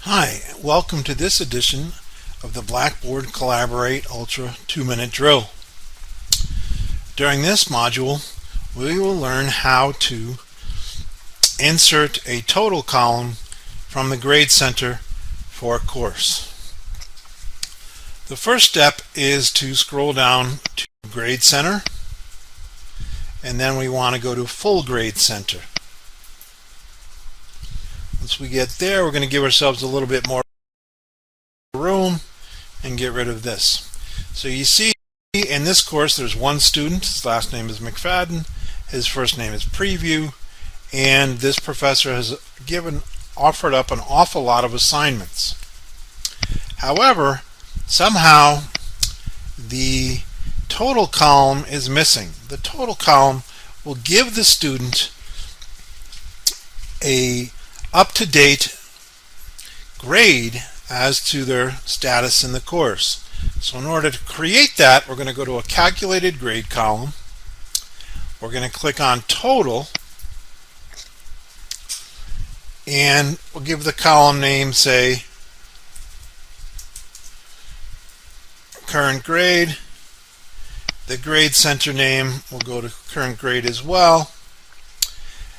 Hi, welcome to this edition of the Blackboard Collaborate Ultra 2-Minute Drill. During this module, we will learn how to insert a total column from the Grade Center for a course. The first step is to scroll down to Grade Center, and then we want to go to Full Grade Center. Once we get there, we're going to give ourselves a little bit more room and get rid of this. So you see in this course there's one student. His last name is McFadden, his first name is Preview, and this professor has offered up an awful lot of assignments. However, somehow the total column is missing. The total column will give the student a up-to-date grade as to their status in the course. So in order to create that, we're going to go to a calculated grade column. We're going to click on total, and we'll give the column name, say, current grade. The grade center name will go to current grade as well.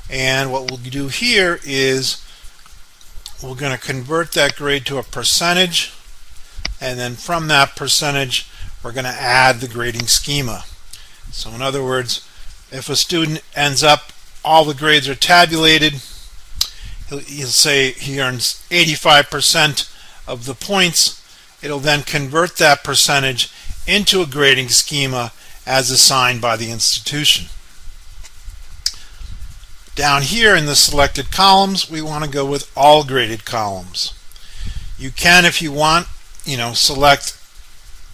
And what we'll do here is we're going to convert that grade to a percentage, and then from that percentage we're going to add the grading schema. So in other words, if a student ends up, all the grades are tabulated, he'll say he earns 85% of the points. It'll then convert that percentage into a grading schema as assigned by the institution. Down here in the selected columns, we want to go with all graded columns. You can, if you want, select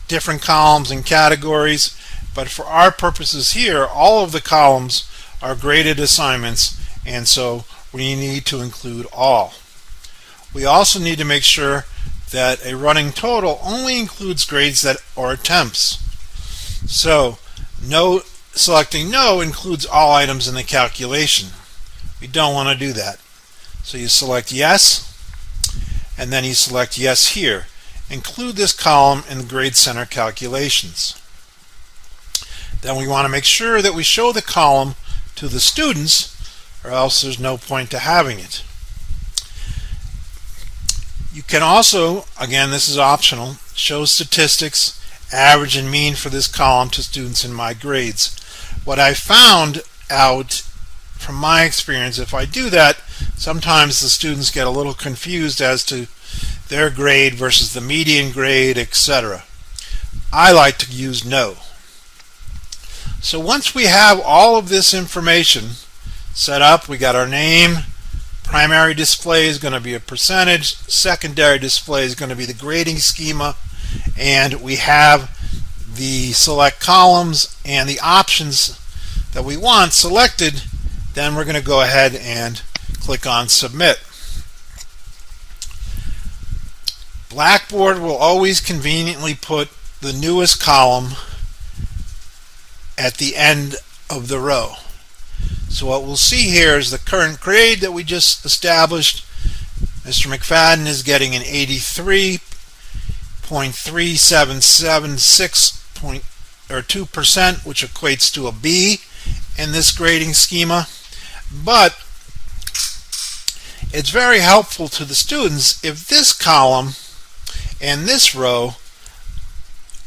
different columns and categories, but for our purposes here, all of the columns are graded assignments, and so we need to include all. We also need to make sure that a running total only includes grades that are attempts. So selecting no includes all items in the calculation. We don't want to do that. So you select yes, and then you select yes here. Include this column in the Grade Center calculations. Then we want to make sure that we show the column to the students, or else there's no point to having it. You can also, again, this is optional, show statistics, average and mean for this column to students in my grades. What I found out from my experience, if I do that, sometimes the students get a little confused as to their grade versus the median grade, etc. I like to use no. So once we have all of this information set up, we got our name, primary display is going to be a percentage, secondary display is going to be the grading schema, and we have the select columns and the options that we want selected. Then we're going to go ahead and click on Submit. Blackboard will always conveniently put the newest column at the end of the row. So what we'll see here is the current grade that we just established. Mr. McFadden is getting an 83.3776 which equates to a B in this grading schema. But it's very helpful to the students if this column and this row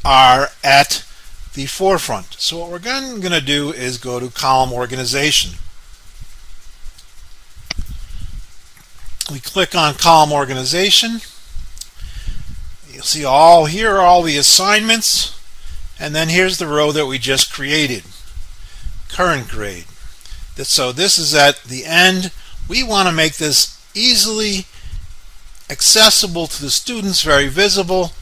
are at the forefront. So what we're going to do is go to column organization. We click on column organization. You'll see here are all the assignments, and then here's the row that we just created, current grade. So this is at the end. We want to make this easily accessible to the students, very visible,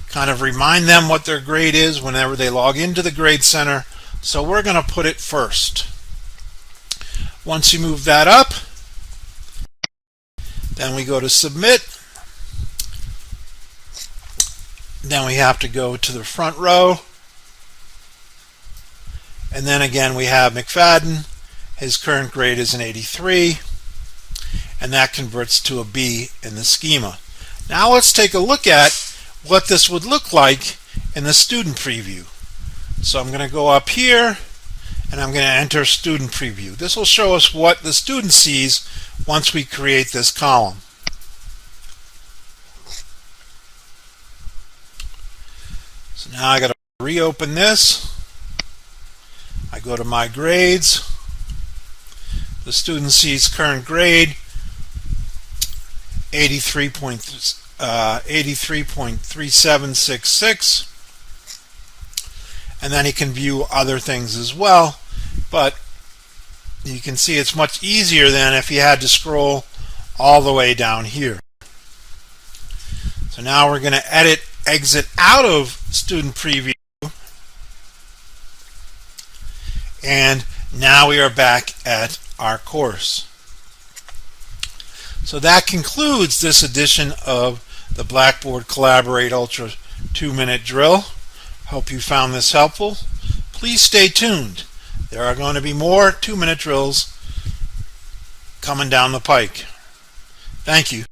kind of remind them what their grade is whenever they log into the Grade Center. So we're going to put it first. Once you move that up, then we go to Submit. Then we have to go to the front row, and then again we have McFadden. His current grade is an 83, and that converts to a B in the schema. Now let's take a look at what this would look like in the student preview. So I'm going to go up here and I'm going to enter student preview. This will show us what the student sees once we create this column. So now I got to reopen this. I go to my grades. The student sees current grade 83.3766, and then he can view other things as well, but you can see it's much easier than if he had to scroll all the way down here. So now we're going to exit out of student preview, and now we are back at our course. So that concludes this edition of the Blackboard Collaborate Ultra 2-minute drill. Hope you found this helpful. Please stay tuned. There are going to be more 2-minute drills coming down the pike. Thank you.